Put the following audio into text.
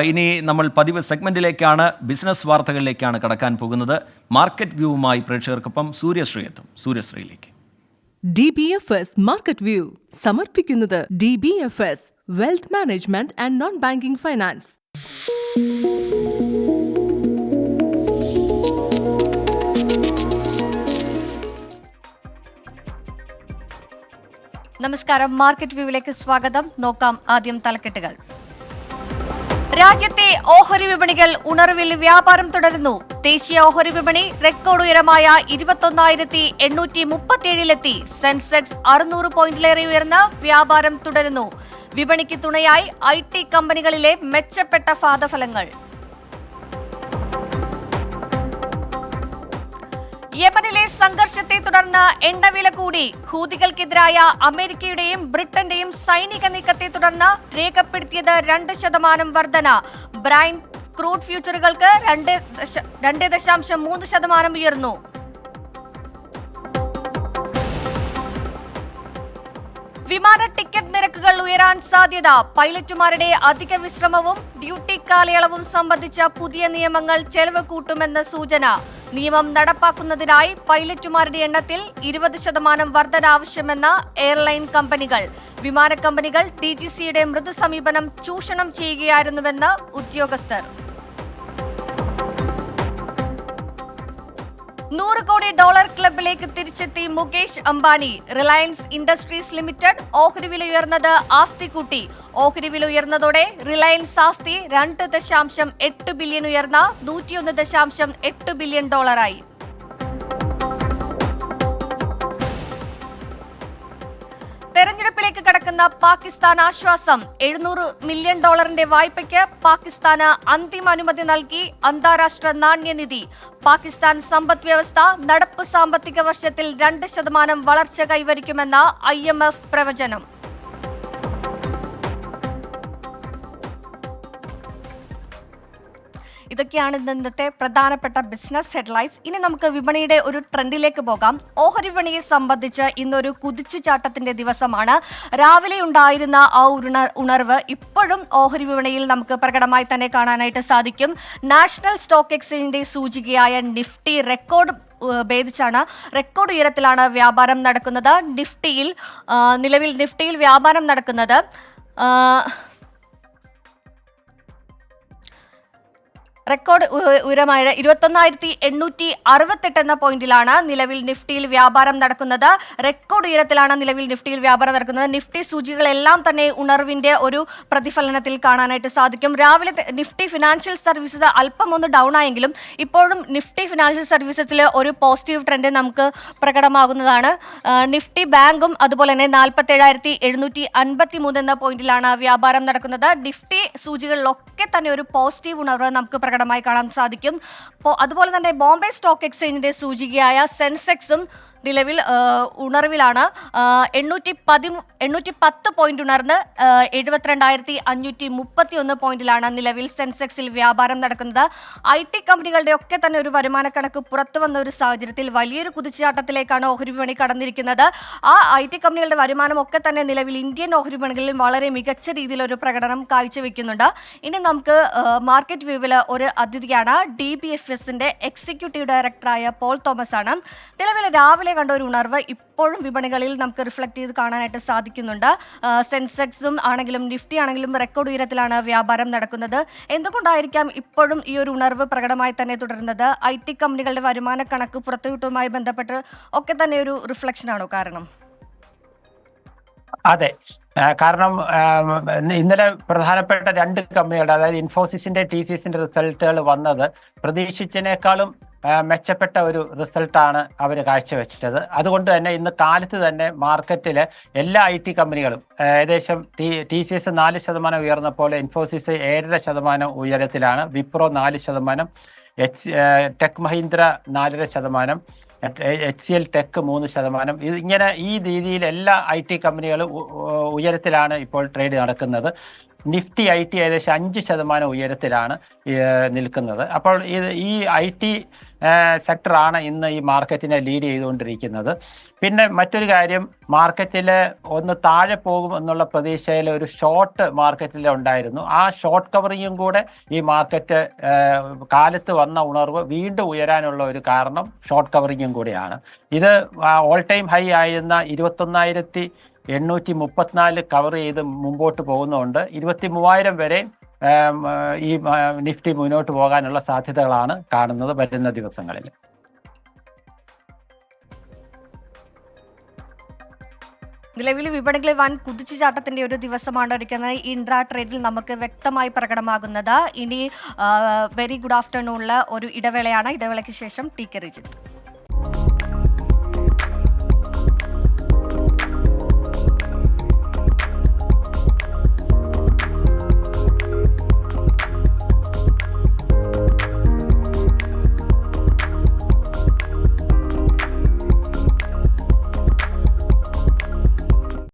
ഇനി നമ്മൾ പതിവ് സെഗ്മെന്റിലേക്കാണ്, ബിസിനസ് വാർത്തകളിലേക്കാണ് കടക്കാൻ പോകുന്നത്. മാർക്കറ്റ് വ്യൂവുമായി പ്രേക്ഷകർക്കൊപ്പം സൂര്യശ്രീ എത്തും. സൂര്യശ്രീയിലേക്ക്. DBFS മാർക്കറ്റ് വ്യൂ സമർപ്പിക്കുന്നത് DBFS wealth management and non banking finance. നമസ്കാരം, മാർക്കറ്റ് വ്യൂവിലേക്ക് സ്വാഗതം. നോക്കാം ആദ്യം തലക്കെട്ടുകൾ. രാജ്യത്തെ ഓഹരി വിപണികൾ ഉണർവിൽ, വ്യാപാരം തുടരുന്നു. ദേശീയ ഓഹരി വിപണി റെക്കോർഡ് ഉയരമായ 21,837-ലെത്തി. സെൻസെക്സ് 600 പോയിന്റിലേറെ ഉയർന്ന് വ്യാപാരം തുടരുന്നു. വിപണിക്ക് തുണയായി IT കമ്പനികളിലെ മെച്ചപ്പെട്ട പാദഫലങ്ങൾ. യമനിലെ സംഘർഷത്തെ തുടർന്ന് എണ്ണവില കൂടി. ഹൂതികൾക്കെതിരായ അമേരിക്കയുടെയും ബ്രിട്ടന്റെയും സൈനിക നീക്കത്തെ തുടർന്ന് രേഖപ്പെടുത്തിയത് 2% വർധന. ബ്രൈന്റ് ക്രൂഡ് ഫ്യൂച്ചറുകൾക്ക് 2.3% ഉയർന്നു. വിമാന ടിക്കറ്റ് നിരക്കുകൾ ഉയരാൻ സാധ്യത. പൈലറ്റുമാരുടെ അധിക വിശ്രമവും ഡ്യൂട്ടി കാലയളവും സംബന്ധിച്ച പുതിയ നിയമങ്ങൾ ചെലവ് കൂട്ടുമെന്ന് സൂചന. നിയമം നടപ്പാക്കുന്നതിനായി പൈലറ്റുമാരുടെ എണ്ണത്തിൽ 20% വർധന ആവശ്യമെന്ന എയർലൈൻ കമ്പനികൾ. വിമാന കമ്പനികൾ DGCയുടെ മൃദു സമീപനം ചൂഷണം ചെയ്യുകയായിരുന്നുവെന്ന് ഉദ്യോഗസ്ഥർ. $100 കോടി ക്ലബിലേക്ക് തിരിച്ചെത്തി Mukesh Ambani. Reliance industries limited ഓഹരി വില ഉയർന്നത് ആസ്തി കൂട്ടി. ഓഹരി വില ഉയർന്നതോടെ റിലയൻസ് ആസ്തി 2.8 ബില്യൺ ഉയർന്ന $101.8 ബില്യൺ ആയി. തെരഞ്ഞെടുപ്പിലേക്ക് കടക്കുന്ന പാകിസ്ഥാൻ ആശ്വാസം. $700 മില്യൺ വായ്പയ്ക്ക് പാകിസ്ഥാന് അന്തിമ അനുമതി നൽകി അന്താരാഷ്ട്ര നാണ്യനിധി. പാകിസ്ഥാൻ സമ്പദ് വ്യവസ്ഥ നടപ്പ് സാമ്പത്തിക വർഷത്തിൽ 2% വളർച്ച കൈവരിക്കുമെന്ന IMF പ്രവചനം. ഇതൊക്കെയാണ് ഇന്നത്തെ പ്രധാനപ്പെട്ട ബിസിനസ് ഹെഡ്ലൈൻസ്. ഇനി നമുക്ക് വിപണിയുടെ ഒരു ട്രെൻഡിലേക്ക് പോകാം. ഓഹരി വിപണിയെ സംബന്ധിച്ച് ഇന്നൊരു കുതിച്ചുചാട്ടത്തിന്റെ ദിവസമാണ്. രാവിലെ ഉണ്ടായിരുന്ന ആ ഉണർവ് ഇപ്പോഴും ഓഹരി വിപണിയിൽ നമുക്ക് പ്രകടമായി തന്നെ കാണാനായിട്ട് സാധിക്കും. നാഷണൽ സ്റ്റോക്ക് എക്സ്ചേഞ്ചിന്റെ സൂചികയായ നിഫ്റ്റി റെക്കോർഡ് ഭേദിച്ചാണ്, റെക്കോർഡ് ഉയരത്തിലാണ് വ്യാപാരം നടക്കുന്നത്. നിലവിൽ നിഫ്റ്റിയിൽ വ്യാപാരം നടക്കുന്നത് റെക്കോർഡ് ഉയരമായ 21,868 എന്ന പോയിന്റിലാണ് നിലവിൽ നിഫ്റ്റിയിൽ വ്യാപാരം നടക്കുന്നത്. റെക്കോർഡ് ഉയരത്തിലാണ് നിലവിൽ നിഫ്റ്റിയിൽ വ്യാപാരം നടക്കുന്നത്. നിഫ്റ്റി സൂചികളെല്ലാം തന്നെ ഉണർവിന്റെ ഒരു പ്രതിഫലനത്തിൽ കാണാനായിട്ട് സാധിക്കും. രാവിലെ നിഫ്റ്റി ഫിനാൻഷ്യൽ സർവീസസ് അല്പം ഒന്ന് ഡൗൺ ആയെങ്കിലും ഇപ്പോഴും നിഫ്റ്റി ഫിനാൻഷ്യൽ സർവീസസിൽ ഒരു പോസിറ്റീവ് ട്രെൻഡ് നമുക്ക് പ്രകടമാകുന്നതാണ്. നിഫ്റ്റി ബാങ്കും അതുപോലെ തന്നെ 47,753 എന്ന പോയിന്റിലാണ് വ്യാപാരം നടക്കുന്നത്. നിഫ്റ്റി സൂചികളിലൊക്കെ തന്നെ ഒരു പോസിറ്റീവ് ഉണർവ് നമുക്ക് പ്രകടമായി കാണാൻ സാധിക്കും. അതുപോലെ തന്നെ ബോംബെ സ്റ്റോക്ക് എക്സ്ചേഞ്ചിന്റെ സൂചികയായ സെൻസെക്സും നിലവിൽ ഉണർവിലാണ്. 810 പോയിന്റ് ഉണർന്ന് 72,531 പോയിന്റിലാണ് നിലവിൽ സെൻസെക്സിൽ വ്യാപാരം നടക്കുന്നത്. IT കമ്പനികളുടെ ഒക്കെ തന്നെ ഒരു വരുമാന കണക്ക് പുറത്തു വന്ന ഒരു സാഹചര്യത്തിൽ വലിയൊരു കുതിച്ചുചാട്ടത്തിലേക്കാണ് ഓഹരി വിപണി കടന്നിരിക്കുന്നത്. ആ IT കമ്പനികളുടെ വരുമാനം ഒക്കെ തന്നെ നിലവിൽ ഇന്ത്യൻ ഓഹരി വിപണികളിൽ വളരെ മികച്ച രീതിയിലൊരു പ്രകടനം കാഴ്ചവെക്കുന്നുണ്ട്. ഇനി നമുക്ക് മാർക്കറ്റ് വ്യൂവിൽ ഒരു അതിഥിയാണ്. DBFSന്റെ എക്സിക്യൂട്ടീവ് ഡയറക്ടറായ പോൾ തോമസ് ആണ്. നിലവിൽ രാവിലെ കണ്ട ഒരു ഉണർവ് ഇപ്പോഴും വിപണികളിൽ നമുക്ക് റിഫ്ലക്ട് ചെയ്ത് കാണാനായിട്ട് സാധിക്കുന്നുണ്ട്. സെൻസെക്സും ആണെങ്കിലും നിഫ്റ്റി ആണെങ്കിലും റെക്കോർഡ് ഉയരത്തിലാണ് വ്യാപാരം നടക്കുന്നത്. എന്തുകൊണ്ടായിരിക്കാം ഇപ്പോഴും ഈ ഒരു ഉണർവ് പ്രകടമായി തന്നെ തുടരുന്നത്? IT കമ്പനികളുടെ വരുമാന കണക്ക് പുറത്തുവിട്ടുമായി ബന്ധപ്പെട്ട് ഒക്കെ തന്നെ ഒരു റിഫ്ലക്ഷൻ ആണോ കാരണം? അതെ, കാരണം ഇന്നലെ പ്രധാനപ്പെട്ട 2 കമ്പനികളുടെ, അതായത് ഇൻഫോസിസിന്റെ TCSന്റെ റിസൾട്ടുകൾ വന്നത് പ്രതീക്ഷിച്ചതിനേക്കാളും മെച്ചപ്പെട്ട ഒരു റിസൾട്ടാണ് അവർ കാഴ്ചവെച്ചത്. അതുകൊണ്ട് തന്നെ ഇന്ന് കാലത്ത് തന്നെ മാർക്കറ്റിൽ എല്ലാ IT കമ്പനികളും ഏകദേശം TCS 4% ഉയർന്നപ്പോൾ ഇൻഫോസിസ് 7.5% ഉയരത്തിലാണ്, Wipro 4%, tech Mahindra 4.5%, HCL tech 3%. ഇങ്ങനെ ഈ രീതിയിൽ എല്ലാ IT കമ്പനികളും ഉയരത്തിലാണ് ഇപ്പോൾ ട്രേഡ് നടക്കുന്നത്. നിഫ്റ്റി IT ഏകദേശം 5% ഉയരത്തിലാണ് നിൽക്കുന്നത്. അപ്പോൾ ഈ IT സെക്ടറാണ് ഇന്ന് ഈ മാർക്കറ്റിനെ ലീഡ് ചെയ്തുകൊണ്ടിരിക്കുന്നത്. പിന്നെ മറ്റൊരു കാര്യം, മാർക്കറ്റിൽ ഒന്ന് താഴെ പോകും എന്നുള്ള പ്രതീക്ഷയിൽ ഒരു ഷോർട്ട് മാർക്കറ്റിൽ ഉണ്ടായിരുന്നു. ആ ഷോർട്ട് കവറിങ്ങും കൂടെ ഈ മാർക്കറ്റ് കാലത്ത് വന്ന ഉണർവ് വീണ്ടും ഉയരാനുള്ള ഒരു കാരണം ഷോർട്ട് കവറിങ്ങും കൂടിയാണ്. ഇത് ഓൾ ടൈം ഹൈ ആയിരുന്ന 21,834 കവർ ചെയ്ത് മുമ്പോട്ട് പോകുന്നുണ്ട്. 23,000 വരെ ഈ നിഫ്റ്റി മുന്നോട്ട് പോകാനുള്ള സാധ്യതകളാണ് കാണുന്നത് വരുന്ന ദിവസങ്ങളിൽ. നിലവിൽ വിപണികളിൽ വൻ കുതിച്ചുചാട്ടത്തിന്റെ ഒരു ദിവസമാണ് ഇരിക്കുന്നത്. ഇൻട്രാ ട്രേഡിൽ നമുക്ക് വ്യക്തമായി പ്രകടമാകുന്നത്. ഇനി വെരി ഗുഡ് ആഫ്റ്റർനൂണിൽ ഒരു ഇടവേളയാണ്. ഇടവേളയ്ക്ക് ശേഷം TK റിജിത്ത്.